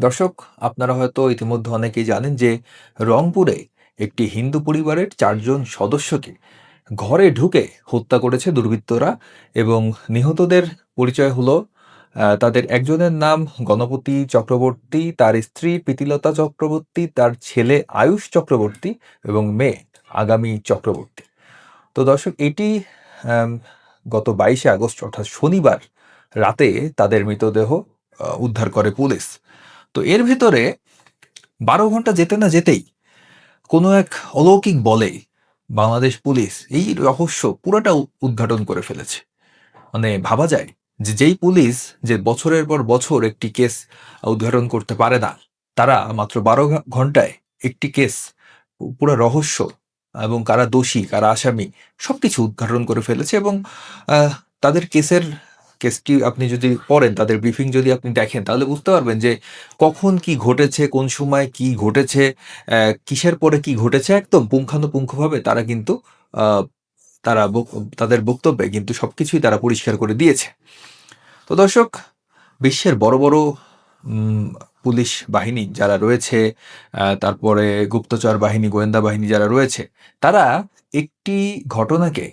দর্শক, আপনারা হয়তো ইতিমধ্যে অনেকেই জানেন যে রংপুরে একটি হিন্দু পরিবারের ৪ জন সদস্যকে ঘরে ঢুকে হত্যা করেছে দুর্বৃত্তরা এবং নিহতদের পরিচয় হলো তাদের একজনের নাম গণপতি চক্রবর্তী, তার স্ত্রী প্রীতিলতা চক্রবর্তী, তার ছেলে আয়ুষ চক্রবর্তী এবং মেয়ে আগামী চক্রবর্তী। তো দর্শক, এটি আম গত ২২শে আগস্ট অর্থাৎ শনিবার রাতে তাদের মৃতদেহ উদ্ধার করে পুলিশ। তো এর ভেতরে ১২ ঘন্টা যেতে না যেতেই কোনো এক অলৌকিক বলে বাংলাদেশ পুলিশ এই রহস্য পুরোটা উদ্ঘাটন করে ফেলেছে। মানে ভাবা যায় যে যেই পুলিশ যে বছরের পর বছর একটি কেস উদ্ঘাটন করতে পারে না, তারা মাত্র ১২ ঘন্টায় একটি কেস পুরা রহস্য এবং কারা দোষী, কারা আসামি সবকিছু উদ্ঘাটন করে ফেলেছে এবং আ তাদের কেসটি আপনি যদি পড়েন, তাদের ব্রিফিং যদি আপনি দেখেন তাহলে বুঝতে পারবেন যে কখন কি ঘটেছে, কোন সময় কি ঘটেছে, কিসের পরে কি ঘটেছে একদম পুঙ্খানুপুঙ্খভাবে তারা কিন্তু আ তারা তাদের বক্তব্যে কিন্তু সবকিছুই তারা পরিষ্কার করে দিয়েছে। তো দর্শক, বিশ্বের বড়, বড় উম পুলিশ বাহিনী যারা রয়েছে, তারপরে গুপ্তচর বাহিনী, গোয়েন্দা বাহিনী যারা রয়েছে, তারা একটি ঘটনাকে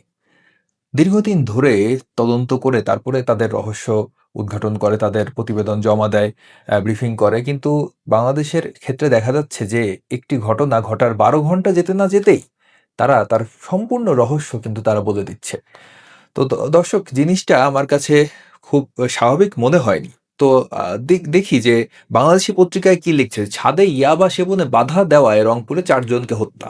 দীর্ঘদিন ধরে তদন্ত করে তারপরে তাদের রহস্য উদ্ঘাটন করে, তাদের প্রতিবেদন জমা দেয়, ব্রিফিং করে। কিন্তু বাংলাদেশের ক্ষেত্রে দেখা যাচ্ছে যে একটি ঘটনা ঘটার ১২ ঘন্টা যেতে না যেতেই তারা তার সম্পূর্ণ রহস্য কিন্তু তারা বলে দিচ্ছে। তো দর্শক, জিনিসটা আমার কাছে খুব স্বাভাবিক মনে হয়নি। তো দেখি যে বাংলাদেশী পত্রিকায় কি লিখছে, ছাদে ইয়াবা সেবনে বাধা দেওয়ায় রংপুরে ৪ জনকে হত্যা।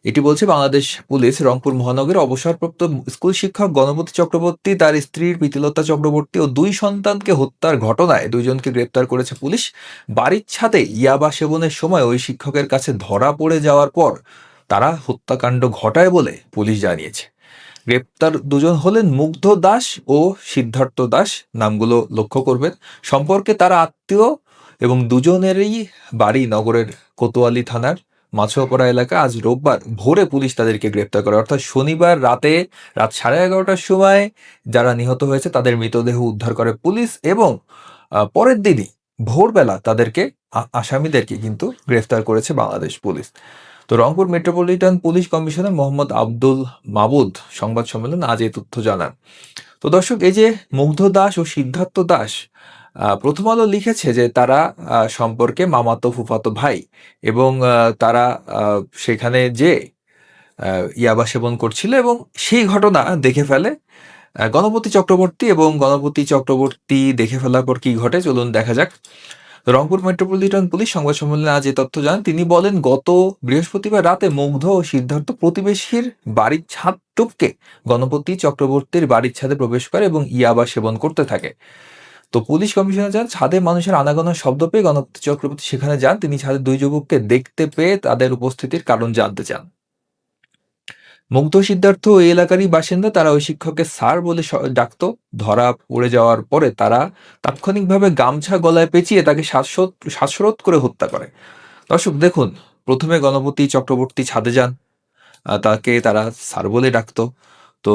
এটি বলছে বাংলাদেশ পুলিশ রংপুর মহানগরের অবসরপ্রাপ্ত স্কুল শিক্ষক গণপতি চক্রবর্তী, তার স্ত্রীর প্রীতিলতা চক্রবর্তী ও ২ সন্তানকে হত্যার ঘটনায় ২ জনকে গ্রেপ্তার করেছে পুলিশ। বাড়ির ছাদে ইয়াবা সেবনের সময় ওই শিক্ষকের কাছে ধরা পড়ে যাওয়ার পর তারা হত্যাকাণ্ড ঘটায় বলে পুলিশ জানিয়েছে। গ্রেপ্তার দুজন হলেন মুগ্ধ দাস ও সিদ্ধার্থ দাস। নামগুলো লক্ষ্য করবেন। সম্পর্কে তারা আত্মীয় এবং দুজনেরই বাড়ি নগরের কোতোয়ালি থানার মাছুয়াপাড়া এলাকা। আজ রোববার ভোরে পুলিশ তাদেরকে গ্রেপ্তার করে, অর্থাৎ শনিবার রাতে রাত 11:30টার সময় যারা নিহত হয়েছে তাদের মৃতদেহ উদ্ধার করে পুলিশ এবং পরের দিনই ভোরবেলা তাদেরকে আসামিদেরকে কিন্তু গ্রেফতার করেছে বাংলাদেশ পুলিশ। তো Rangpur metropolitan police commissioner Mohammad Abdul মাবুদ সংবাদ সম্মেলন আজ এই তথ্য জানান। তো দর্শক, এই যে মুগ্ধ দাস ও সিদ্ধার্থ দাস, প্রথম আলো লিখেছে যে তারা সম্পর্কে মামাতো ফুফাতো ভাই এবং তারা সেখানে যে ইয়াবা সেবন করছিল এবং সেই ঘটনা দেখে ফেলে গণপতি চক্রবর্তী এবং গণপতি চক্রবর্তী দেখে ফেলার পর কি ঘটে চলুন দেখা যাক। রংপুর মেট্রোপলিটন পুলিশ সংবাদ সম্মেলনে আজ এ তথ্য জানান। তিনি বলেন, গত বৃহস্পতিবার রাতে মুগ্ধ ও সিদ্ধার্থ প্রতিবেশীর বাড়ির ছাদ টপকে গণপতি চক্রবর্তীর বাড়ির ছাদে প্রবেশ করে এবং ইয়াবা সেবন করতে থাকে। তো পুলিশ কমিশনার যান, ছাদে মানুষের আনাগোনার শব্দ পেয়ে গণপতি চক্রবর্তী সেখানে যান। তিনি ছাদে ২ যুবককে দেখতে পেয়ে তাদের উপস্থিতির কারণ জানতে চান। মুগ্ধ সিদ্ধার্থ ওই এলাকারই বাসিন্দা। তারা ওই শিক্ষককে স্যার বলে ডাকতো। ধরা পড়ে যাওয়ার পরে তারা তাৎক্ষণিকভাবে গামছা গলায় পেঁচিয়ে তাকে শ্বাসরোধ করে হত্যা করে। দর্শক দেখুন, প্রথমে গণপতি চক্রবর্তী ছাদে যান, তাকে তারা স্যার বলে ডাকতো। তো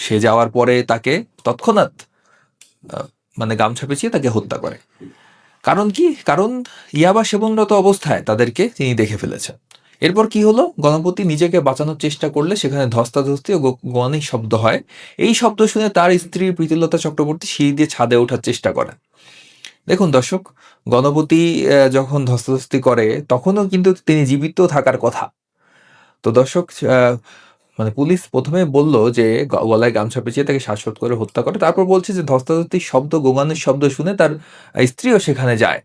সে যাওয়ার পরে তাকে তৎক্ষণাৎ আহ, মানে গামছা পেঁচিয়ে তাকে হত্যা করে। কারণ কি? কারণ ইয়াবা সেবনরত অবস্থায় তাদেরকে তিনি দেখে ফেলেছেন। এরপর কি হলো? গণপতি নিজেকে বাঁচানোর চেষ্টা করলে সেখানে ধস্তাধস্তি ও গোয়ানি শব্দ হয়। এই শব্দ শুনে তার স্ত্রী প্রীতিলতা চক্রবর্তী সিঁড়ি দিয়ে ছাদে ওঠার চেষ্টা করেন। দেখুন দর্শক, গণপতি যখন ধস্তাধস্তি করে তখনও কিন্তু তিনি জীবিত থাকার কথা। তো দর্শক, মানে পুলিশ প্রথমে বলল যে গলায় গামছা পেঁচিয়ে তাকে শ্বাসরোধ করে হত্যা করে। তারপর বলছে যে ধস্তাধস্তির শব্দ, গোঙানির শব্দ শুনে তার স্ত্রীও সেখানে যায়।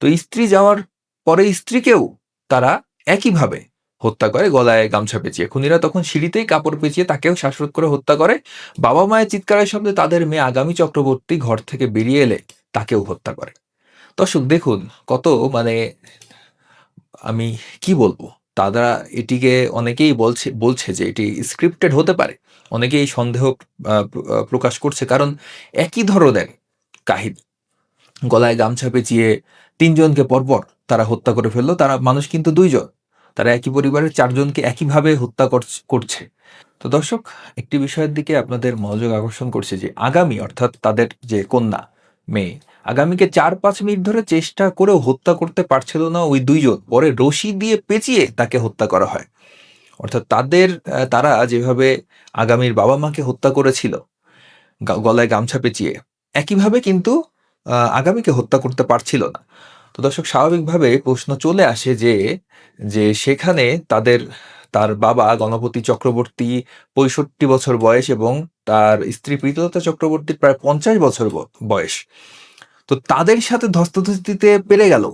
তো স্ত্রী যাওয়ার পরে স্ত্রীকেও তারা একইভাবে হত্যা করে গলায় গামছা পেঁচিয়ে। খুনিরা তখন সিঁড়িতেই কাপড় পেঁচিয়ে তাকেও শ্বাসরোধ করে হত্যা করে। বাবা মায়ের চিৎকারের শব্দে তাদের মেয়ে আগামী চক্রবর্তী ঘর থেকে বেরিয়ে এলে তাকেও হত্যা করে। দর্শক দেখুন, কত মানে আমি কি বলবো? তারা এটিকে অনেকেই বলছে যে এটি স্ক্রিপ্টেড হতে পারে। অনেকেই সন্দেহ প্রকাশ করছে, কারণ একই ধরনের কাহিনী। গলায় গামছা পেঁচিয়ে ৩ জনকে পরপর তারা হত্যা করে ফেললো। তারা মানুষ কিন্তু ২ জন। তারা একই পরিবারের ৪ জনকে একইভাবে হত্যা করছে। তো দর্শক, একটি বিষয়ের দিকে আপনাদের মনোযোগ আকর্ষণ করছি যে আগামী অর্থাৎ তাদের যে কন্যা মেয়ে। আগামীকে ৪-৫ মিনিট ধরে চেষ্টা করেও হত্যা করতে পারছিল না ওই ২ জন। পরে রশি দিয়ে পেঁচিয়ে তাকে হত্যা করা হয়। অর্থাৎ তারা যেভাবে আগামীর বাবা-মাকে হত্যা করেছিল গলায় গামছা পেঁচিয়ে, একইভাবে কিন্তু আগামীকে হত্যা করতে পারছিল না। তো দর্শক, স্বাভাবিকভাবে প্রশ্ন চলে আসে যে সেখানে তার বাবা গণপতি চক্রবর্তী ৬৫ বছর বয়স এবং তার স্ত্রী প্রীতিলতা চক্রবর্তীর প্রায় ৫০ বছর বয়স। তো তাদের সাথে ধস্তাধস্তিতে পেরে গেল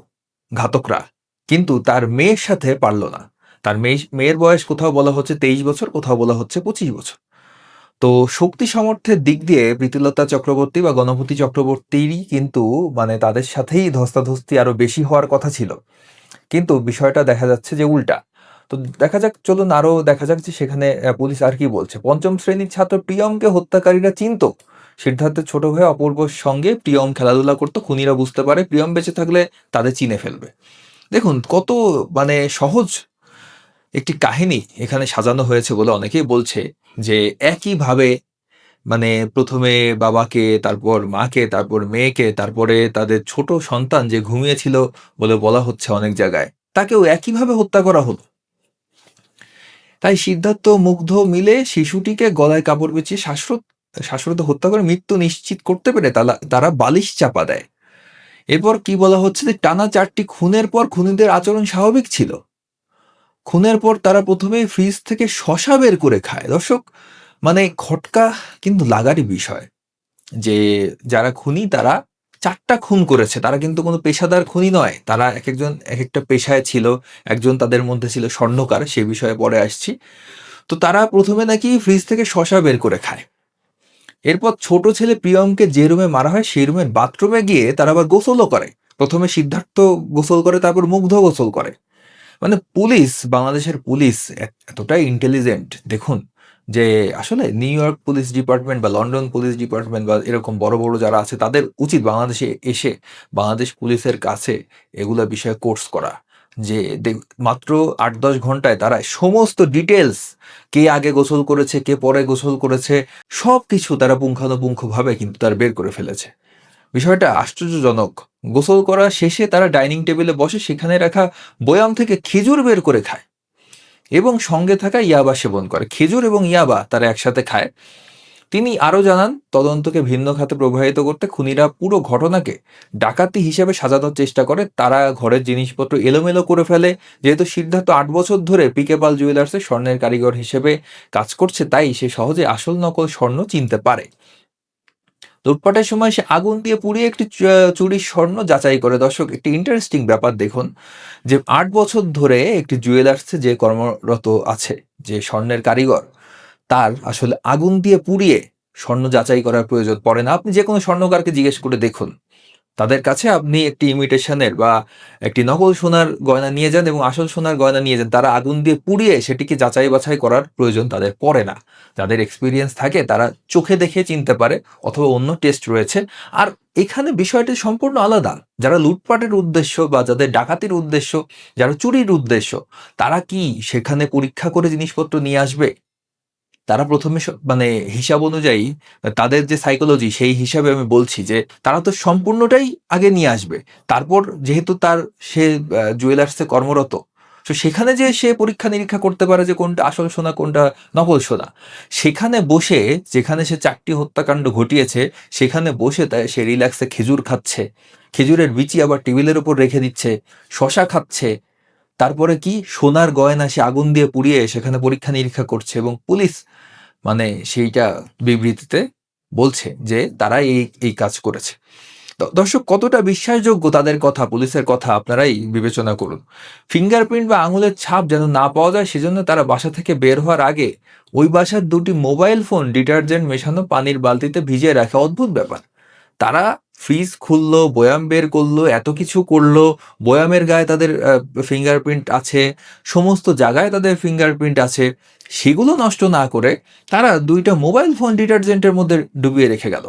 ঘাতকরা, কিন্তু তার মেয়ের সাথে পারল না। তার মেয়ের বয়স কোথাও বলা হচ্ছে ২৩ বছর, কোথাও বলা হচ্ছে ২৫ বছর। তো শক্তি সামর্থ্যের দিক দিয়ে প্রীতিলতা চক্রবর্তী বা গণপতি চক্রবর্তীরই কিন্তু মানে তাদের সাথেই ধস্তাধস্তি আরো বেশি হওয়ার কথা ছিল, কিন্তু বিষয়টা দেখা যাচ্ছে যে উল্টা। তো চলুন আরো দেখা যাক যে সেখানে পুলিশ আর কি বলছে। ৫ম শ্রেণীর ছাত্র প্রিয়মকে হত্যাকারীরা চিনতো। সিদ্ধার্থের ছোট ভাই অপূর্বর সঙ্গে প্রিয়ম খেলাধুলা করতো। খুনিরা বুঝতে পারে প্রিয়ম বেঁচে থাকলে তাদের চিনে ফেলবে। দেখুন কত মানে সহজ একটি কাহিনী এখানে সাজানো হয়েছে বলে অনেকেই বলছে যে একইভাবে মানে প্রথমে বাবাকে, তারপর মাকে, তারপর মেয়েকে, তারপরে তাদের ছোট সন্তান যে ঘুমিয়েছিল বলে বলা হচ্ছে অনেক জায়গায়, তাকেও একইভাবে হত্যা করা হলো। তাই সিদ্ধার্থ মুগ্ধ মিলে শিশুটিকে গলায় কাপড় পেঁচিয়ে শ্বাসরোধে হত্যা করে মৃত্যু নিশ্চিত করতে পেরে তারা বালিশ চাপা দেয়। এরপর কি বলা হচ্ছে যে টানা ৪টি খুনের পর খুনিদের আচরণ স্বাভাবিক ছিল। খুনের পর তারা প্রথমে ফ্রিজ থেকে শশা বের করে খায়। দর্শক, মানে খটকা কিন্তু লাগারই বিষয় যে যারা খুনি তারা ৪টা খুন করেছে। তারা কিন্তু কোনো পেশাদার খুনি নয়। তারা একেকজন একেকটা পেশায় ছিল। একজন তাদের মধ্যে ছিল স্বর্ণকার, সে বিষয়ে পরে আসছি। তো তারা প্রথমে নাকি ফ্রিজ থেকে শশা বের করে খায়। এরপর ছোট ছেলে প্রিয়মকে যে রুমে মারা হয় সেই রুমের বাথরুমে গিয়ে তারা আবার গোসলও করে। প্রথমে সিদ্ধার্থ গোসল করে, তারপর মুগ্ধ গোসল করে। মানে বাংলাদেশের পুলিশ এতটাই ইন্টেলিজেন্ট দেখুন, যে আসলে নিউ ইয়র্ক পুলিশ ডিপার্টমেন্ট বা লন্ডন পুলিশ ডিপার্টমেন্ট বা এরকম বড় বড় যারা আছে তাদের উচিত বাংলাদেশে এসে বাংলাদেশ পুলিশের কাছে এগুলা বিষয়ে কোর্স করা, যে মাত্র ৮-১০ ঘন্টায় তারা সমস্ত ডিটেলস, কে আগে গোসল করেছে, কে পরে গোসল করেছে, সবকিছু তারা পুঙ্খানুপুঙ্খভাবে কিন্তু তারা বের করে ফেলেছে। বিষয়টা আশ্চর্যজনক। গোসল করা শেষে তারা ডাইনিং টেবিলে বসে সেখানে রাখা বয়াম থেকে খেজুর বের করে খায় এবং সঙ্গে থাকা ইয়াবা সেবন করে। খেজুর এবং ইয়াবা তারা একসাথে খায়। তিনি আরও জানান, তদন্তকে ভিন্ন খাতে প্রবাহিত করতে খুনিরা পুরো ঘটনাকে ডাকাতি হিসেবে সাজানোর চেষ্টা করে। তারা ঘরের জিনিসপত্র এলোমেলো করে ফেলে। যেহেতু সিদ্ধার্থ ৮ বছর ধরে পিকে পাল জুয়েলার্সে স্বর্ণের কারিগর হিসেবে কাজ করছে, তাই সে সহজে আসল নকল স্বর্ণ চিনতে পারে। লুটপাটের সময় সে আগুন দিয়ে পুড়িয়ে একটি চুরির স্বর্ণ যাচাই করে। দর্শক, একটি ইন্টারেস্টিং ব্যাপার দেখুন যে ৮ বছর ধরে একটি জুয়েলার্সে যে কর্মরত আছে, যে স্বর্ণের কারিগর, তার আসলে আগুন দিয়ে পুড়িয়ে স্বর্ণ যাচাই করার প্রয়োজন পড়ে না। আপনি যে কোনো স্বর্ণকারকে জিজ্ঞেস করে দেখুন, তাদের কাছে আপনি একটি ইমিটেশনের বা একটি নকল সোনার গয়না নিয়ে যান এবং আসল সোনার গয়না নিয়ে যান, তারা আগুন দিয়ে পুড়িয়ে সেটিকে যাচাই বাছাই করার প্রয়োজন তাদের পড়ে না। যাদের এক্সপিরিয়েন্স থাকে তারা চোখে দেখে চিনতে পারে, অথবা অন্য টেস্ট রয়েছে। আর এখানে বিষয়টি সম্পূর্ণ আলাদা। যারা লুটপাটের উদ্দেশ্য বা যাদের ডাকাতির উদ্দেশ্য, যারা চুরির উদ্দেশ্য, তারা কি সেখানে পরীক্ষা করে জিনিসপত্র নিয়ে আসবে? তারা প্রথমে মানে হিসাব অনুযায়ী তাদের যে সাইকোলজি, সেই হিসাবে আমি বলছি যে তারা তো সম্পূর্ণটাই আগে নিয়ে আসবে। তারপর যেহেতু সে জুয়েলার্সে কর্মরত, তো সেখানে যে সে পরীক্ষা নিরীক্ষা করতে পারে যে কোনটা আসল সোনা কোনটা নকল সোনা। সেখানে বসে, যেখানে সে ৪টি হত্যাকাণ্ড ঘটিয়েছে, সেখানে বসে সে রিল্যাক্সে খেজুর খাচ্ছে, খেজুরের বিচি আবার টেবিলের উপর রেখে দিচ্ছে, শশা খাচ্ছে। তারপরে কি সোনার গয়না সে আগুন দিয়ে পুড়িয়ে সেখানে পরীক্ষা নিরীক্ষা করছে, এবং পুলিশ মানে সেইটা বিবৃতিতে বলছে যে তারা এই কাজ করেছে। দর্শক, কতটা বিশ্বাসযোগ্য তাদের কথা, পুলিশের কথা, আপনারাই বিবেচনা করুন। ফিঙ্গারপ্রিন্ট বা আঙুলের ছাপ যেন না পাওয়া যায় সেজন্য তারা বাসা থেকে বের হওয়ার আগে ওই বাসার ২টি মোবাইল ফোন ডিটারজেন্ট মেশানো পানির বালতিতে ভিজিয়ে রাখে। অদ্ভুত ব্যাপার। তারা ফ্রিজ খুললো, বয়াম বের করলো, এত কিছু করলো, বয়ামের গায়ে তাদের ফিঙ্গারপ্রিন্ট আছে, সমস্ত জায়গায় তাদের ফিঙ্গারপ্রিন্ট আছে, সেগুলো নষ্ট না করে তারা ২টা মোবাইল ফোন ডিটারজেন্টের মধ্যে ডুবিয়ে রেখে গেল।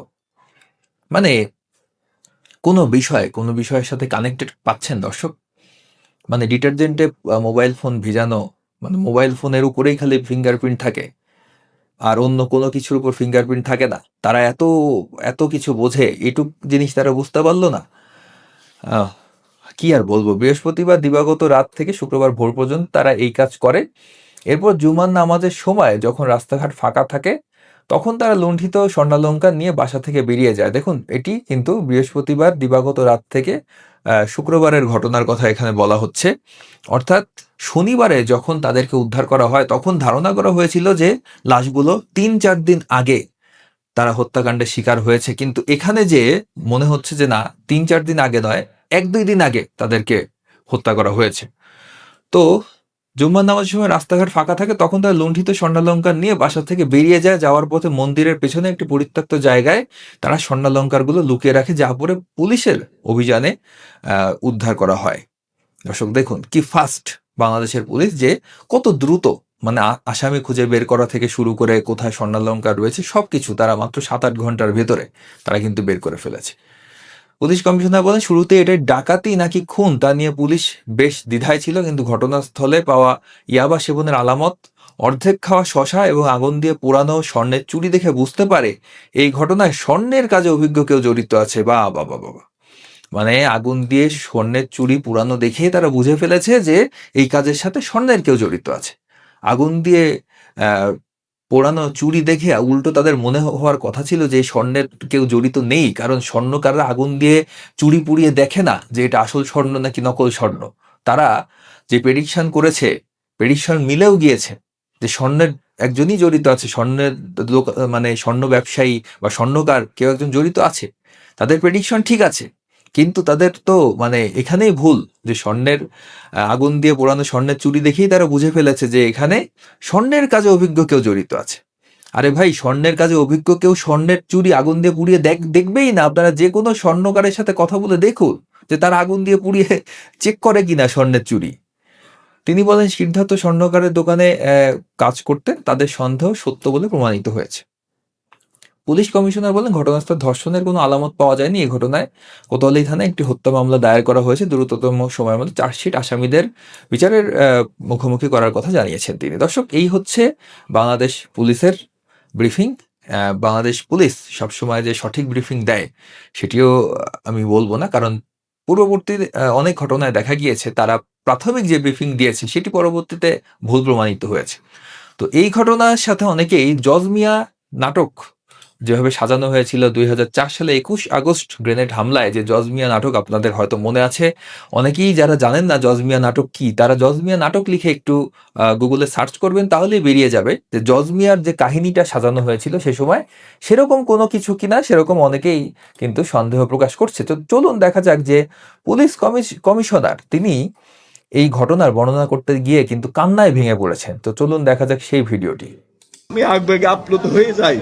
মানে কোনো বিষয়ের সাথে কানেক্টেড পাচ্ছেন দর্শক? মানে ডিটারজেন্টে মোবাইল ফোন ভিজানো, মানে মোবাইল ফোনের উপরেই খালি ফিঙ্গারপ্রিন্ট থাকে। আর অন্য কোনো কিছুর উপর ফিঙ্গারপ্রিন্ট থাকে না। তারা এত এত কিছু বোঝে, এটুক জিনিস তারা বুঝতে পারলো না। আহ, কি আর বলবো, বৃহস্পতিবার দিবাগত রাত থেকে শুক্রবার ভোর পর্যন্ত তারা এই কাজ করে। এরপর জুমার নামাজের সময় যখন রাস্তাঘাট ফাঁকা থাকে তখন তারা লুণ্ঠিত স্বর্ণালঙ্কার নিয়ে বাসা থেকে বেরিয়ে যায়। দেখুন, এটি কিন্তু বৃহস্পতিবার দিবাগত রাত থেকে শুক্রবারের ঘটনার কথা এখানে বলা হচ্ছে। অর্থাৎ শনিবারে যখন তাদেরকে উদ্ধার করা হয় তখন ধারণা করা হয়েছিল যে লাশগুলো ৩-৪ দিন আগে তারা হত্যাকাণ্ডের শিকার হয়েছে, কিন্তু এখানে যে মনে হচ্ছে যে না, ৩-৪ দিন আগে নয়, ১-২ দিন আগে তাদেরকে হত্যা করা হয়েছে। তো জুম্মার নামাজের সময় রাস্তাঘাট ফাঁকা থাকে তখন তারা লুণ্ঠিত স্বর্ণালঙ্কার নিয়ে বাসা থেকে বেরিয়ে যায়। যাওয়ার পথে মন্দিরের পেছনে একটি পরিত্যক্ত জায়গায় তারা স্বর্ণালঙ্কারগুলো লুকিয়ে রাখে, যা পরে পুলিশের অভিযানে উদ্ধার করা হয়। দর্শক দেখুন কি ফাস্ট বাংলাদেশের পুলিশ, যে কত দ্রুত, মানে আসামি খুঁজে বের করা থেকে শুরু করে কোথায় স্বর্ণালঙ্কার রয়েছে সবকিছু তারা মাত্র ৭-৮ ঘন্টার ভেতরে তারা কিন্তু বের করে ফেলেছে। পুলিশ কমিশনার বলেন, শুরুতে এটা ডাকাতি নাকি খুন তা নিয়ে পুলিশ বেশ দ্বিধায় ছিল, কিন্তু ঘটনাস্থলে পাওয়া ইয়াবা সেবনের আলামত, অর্ধেক খাওয়া শশা এবং আগুন দিয়ে পোড়ানো স্বর্ণের চুড়ি দেখে বুঝতে পারে এই ঘটনায় স্বর্ণের কাজে অভিজ্ঞ কেউ জড়িত আছে। বা বাবা বাবা, মানে আগুন দিয়ে স্বর্ণের চুড়ি পুরানো দেখেই তারা বুঝে ফেলেছে যে এই কাজের সাথে স্বর্ণের কেউ জড়িত আছে। আগুন দিয়ে পোড়ানো চুড়ি দেখে উল্টো তাদের মনে হওয়ার কথা ছিল যে স্বর্ণের কেউ জড়িত নেই, কারণ স্বর্ণকাররা আগুন দিয়ে চুড়ি পুড়িয়ে দেখে না যে এটা আসল স্বর্ণ নাকি নকল স্বর্ণ। তারা যে প্রেডিকশন করেছে, প্রেডিকশন মিলেও গিয়েছে যে স্বর্ণের একজনই জড়িত আছে, স্বর্ণের মানে স্বর্ণ ব্যবসায়ী বা স্বর্ণকার কেউ একজন জড়িত আছে। তাদের প্রেডিকশন ঠিক আছে, কিন্তু তাদের তো মানে এখানেই ভুল, যে স্বর্ণের আগুন দিয়ে পোড়ানো স্বর্ণের চুড়ি দেখেই তারা বুঝে ফেলেছে যে এখানে স্বর্ণের কাজে অভিজ্ঞ কেউ জড়িত আছে। আরে ভাই, স্বর্ণের কাজে অভিজ্ঞ কেউ স্বর্ণের চুড়ি আগুন দিয়ে পুড়িয়ে দেখবেই না। আপনারা যে কোনো স্বর্ণকারের সাথে কথা বলে দেখুন যে তারা আগুন দিয়ে পুড়িয়ে চেক করে কিনা স্বর্ণের চুড়ি। তিনি বলেন, সিদ্ধার্থ স্বর্ণকারের দোকানে কাজ করতেন, তাদের সন্দেহ সত্য বলে প্রমাণিত হয়েছে। পুলিশ কমিশনার বলেন, ঘটনাস্থলে ধর্ষণের কোনো আলামত পাওয়া যায়নি। এই ঘটনায় কোতোয়ালি থানায় একটি হত্যা মামলা দায়ের করা হয়েছে। দ্রুততম সময়ের মধ্যে চার্জশিট আসামিদের বিচারের মুখোমুখি করার কথা জানিয়েছেন তিনি। দর্শক, এই হচ্ছে বাংলাদেশ পুলিশের ব্রিফিং। বাংলাদেশ পুলিশ সবসময় যে সঠিক ব্রিফিং দেয় সেটিও আমি বলবো না, কারণ পূর্ববর্তী অনেক ঘটনায় দেখা গিয়েছে তারা প্রাথমিক যে ব্রিফিং দিয়েছে সেটি পরবর্তীতে ভুল প্রমাণিত হয়েছে। তো এই ঘটনার সাথে অনেকেই জজমিয়া নাটক যেভাবে সাজানো হয়েছিল ২০০৪ সালে ২১ আগস্ট গ্রেনেড হামলায়, যে জজমিয়া নাটক আপনাদের হয়তো মনে আছে। অনেকেই যারা জানেন না জজমিয়া নাটক কি, তারা জজমিয়া নাটক লিখে একটু গুগলে সার্চ করবেন, তাহলেই বেরিয়ে যাবে যে জজমিয়ার যে কাহিনীটা সাজানো হয়েছিল সে সময় সেরকম কোনো কিছু কিনা, সেরকম অনেকেই কিন্তু সন্দেহ প্রকাশ করছে। তো চলুন দেখা যাক যে পুলিশ কমিশনার তিনি এই ঘটনার বর্ণনা করতে গিয়ে কিন্তু কান্নায় ভেঙে পড়েছেন। তো চলুন দেখা যাক সেই ভিডিওটি। আমি আবেগে আপ্লুত হয়ে যাই।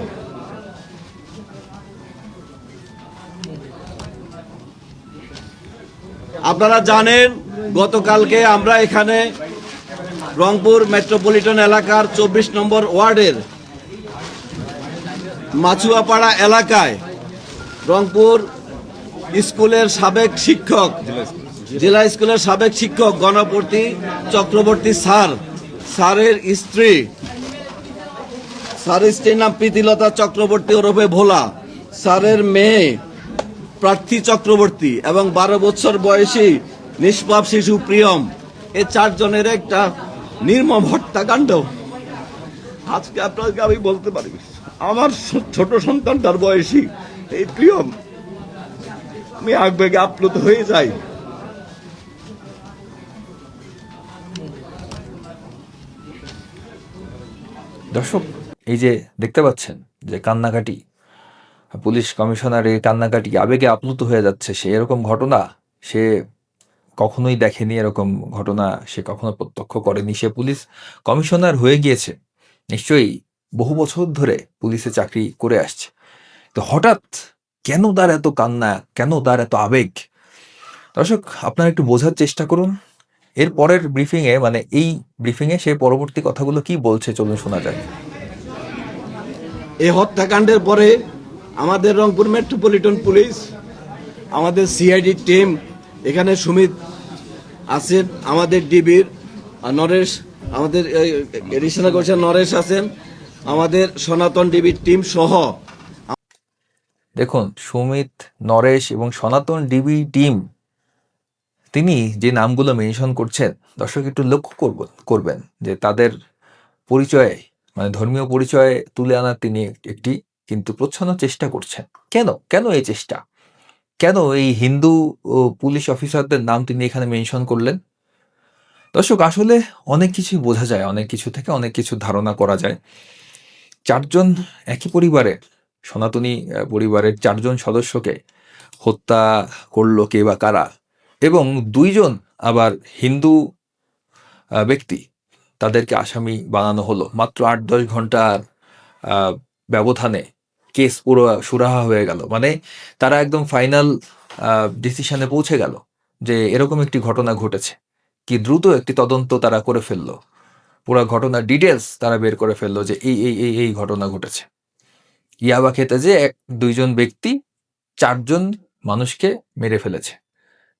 আপনারা জানেন, গতকালকে আমরা এখানে রংপুর মেট্রোপলিটন এলাকার ২৪ নম্বর ওয়ার্ডের মাছুয়াপাড়া এলাকায় রংপুর স্কুলের সাবেক শিক্ষক, জেলা স্কুলের সাবেক শিক্ষক গণপতি চক্রবর্তী স্যারের স্ত্রীর নাম প্রীতিলতা চক্রবর্তী ওরফে ভোলা, স্যারের মেয়ে প্রার্থী চক্রবর্তী এবং ১২ বছর বয়সী নিষ্পাপ শিশু প্রিয়ম, এই ৪ জনের একটা নির্মম হত্যাকাণ্ড। আজকে আপনাকে আমি বলতে পারি, আমার ছোট সন্তানটার বয়সী এই প্রিয়ম, আমি আবেগে আপ্লুত হয়ে যাই। দর্শক, এই যে দেখতে পাচ্ছেন যে কান্নাকাটি, পুলিশ কমিশনার এই কান্নাকাটি, আবেগে আপ্লুত হয়ে যাচ্ছে। সে এরকম ঘটনা সে কখনোই দেখেনি, এরকম ঘটনা সে কখনো প্রত্যক্ষ করেনি। সে পুলিশ কমিশনার হয়ে গিয়েছে, নিশ্চয়ই বহু বছর ধরে পুলিশে চাকরি করে আসছে। তো হঠাৎ কেন তার এত কান্না, কেন তার এত আবেগ? দর্শক, আপনারা একটু বোঝার চেষ্টা করুন। এর পরের ব্রিফিংয়ে, মানে এই ব্রিফিংয়ে সে পরবর্তী কথাগুলো কি বলছে, চলুন শোনা যাক। এই হত্যাকাণ্ডের পরে আমাদের রংপুর মেট্রোপলিটন পুলিশ, আমাদের সিআইডি টিম, এখানে সুমিত আছেন, আমাদের ডিবির নরেশ, আমাদের এডিশনাল কমিশনার নরেশ আছেন, আমাদের সনাতন ডিবির টিম সহ দেখুন, সুমিত, নরেশ এবং সনাতন ডিবি টিম, তিনি যে নামগুলো মেনশন করছেন, দর্শক একটু লক্ষ্য করবেন যে তাদের পরিচয়ে, মানে ধর্মীয় পরিচয়ে তুলে আনার তিনি একটি কিন্তু প্রচ্ছন্ন চেষ্টা করছেন। কেন এই চেষ্টা? কেন এই হিন্দু পুলিশ অফিসারদের নাম তিনি এখানে মেনশন করলেন? দর্শক, আসলে অনেক কিছুই বোঝা যায়, অনেক কিছু থেকে অনেক কিছু ধারণা করা যায়। চারজন একই পরিবারের, সনাতনী পরিবারের চারজন সদস্যকে হত্যা করলো কে বা কারা, এবং দুইজন আবার হিন্দু ব্যক্তি, তাদেরকে আসামি বানানো হলো মাত্র ৮-১০ ঘন্টার ব্যবধানে। কেস পুরো সুরাহা হয়ে গেল, মানে তারা একদম ফাইনাল ডিসিশনে পৌঁছে গেল যে এরকম একটি ঘটনা ঘটেছে। কি দ্রুত একটি তদন্ত তারা করে ফেললো, পুরো ঘটনার ডিটেলস তারা বের করে ফেললো যে এই ঘটনা ঘটেছে। ইয়াবা খেতে যে দুইজন ব্যক্তি ৪জন মানুষকে মেরে ফেলেছে।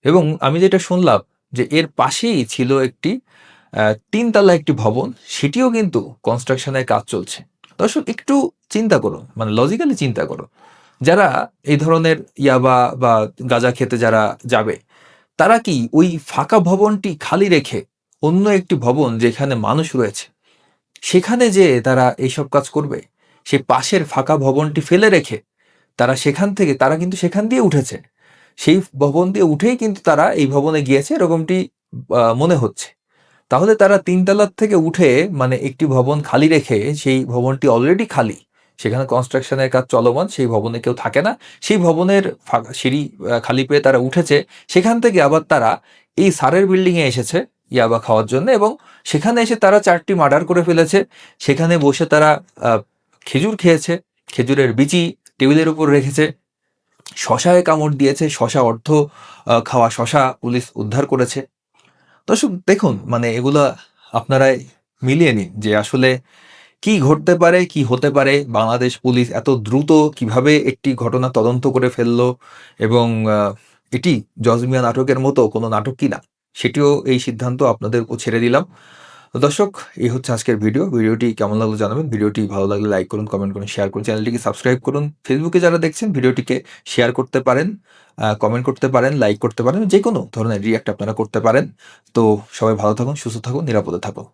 এবং আমি যেটা শুনলাম যে এর পাশেই ছিল একটি ৩ তলা একটি ভবন, সেটিও কিন্তু কনস্ট্রাকশনের কাজ চলছে। দর্শক, একটু চিন্তা করুন, মানে লজিক্যালি চিন্তা করুন, যারা এই ধরনের ইয়াবা বা গাঁজা খেতে যারা যাবে, তারা কি ওই ফাঁকা ভবনটি খালি রেখে অন্য একটি ভবন যেখানে মানুষ রয়েছে সেখানে যে তারা এইসব কাজ করবে? সে পাশের ফাঁকা ভবনটি ফেলে রেখে তারা কিন্তু সেখান দিয়ে উঠেছে, সেই ভবন দিয়ে উঠেই কিন্তু তারা এই ভবনে গিয়েছে, এরকমটি মনে হচ্ছে। তাহলে তারা ৩ তলার থেকে উঠে, মানে একটি ভবন খালি রেখে, সেই ভবনটি অলরেডি খালি, সেখানে কনস্ট্রাকশনের কাজ চলমান, সেই ভবনে কেউ থাকে না, সেই ভবনের সিঁড়ি খালি পেয়ে তারা উঠেছে, সেখান থেকে আবার তারা এই স্যারের বিল্ডিংয়ে এসেছে ইয়াবা খাওয়ার জন্য, এবং সেখানে এসে তারা ৪টি মার্ডার করে ফেলেছে। সেখানে বসে তারা খেজুর খেয়েছে, খেজুরের বিচি টেবিলের উপর রেখেছে, শশায় কামড় দিয়েছে, শশা অর্ধ খাওয়া শশা পুলিশ উদ্ধার করেছে। দর্শক দেখুন, মানে এগুলা আপনারাই মিলিয়ে নিন যে আসলে কি ঘটতে পারে, কি হতে পারে। বাংলাদেশ পুলিশ এত দ্রুত কিভাবে একটি ঘটনা তদন্ত করে ফেললো, এবং এটি জজ মিয়া নাটকের মতো কোনো নাটক কিনা, সেটিও এই সিদ্ধান্ত আপনাদের উপর ছেড়ে দিলাম। তো দর্শক, এই হচ্ছে আজকের ভিডিওটি কেমন লাগলো জানাবেন। ভিডিওটি ভালো লাগলে লাইক করুন, কমেন্ট করুন, শেয়ার করুন, চ্যানেলটিকে সাবস্ক্রাইব করুন। ফেসবুকে যারা দেখছেন ভিডিওটিকে শেয়ার করতে পারেন, কমেন্ট করতে পারেন, লাইক করতে পারেন, যে কোনো ধরনের রিঅ্যাক্ট আপনারা করতে পারেন। তো সবাই ভালো থাকুন, সুস্থ থাকুন, নিরাপদে থাকুন।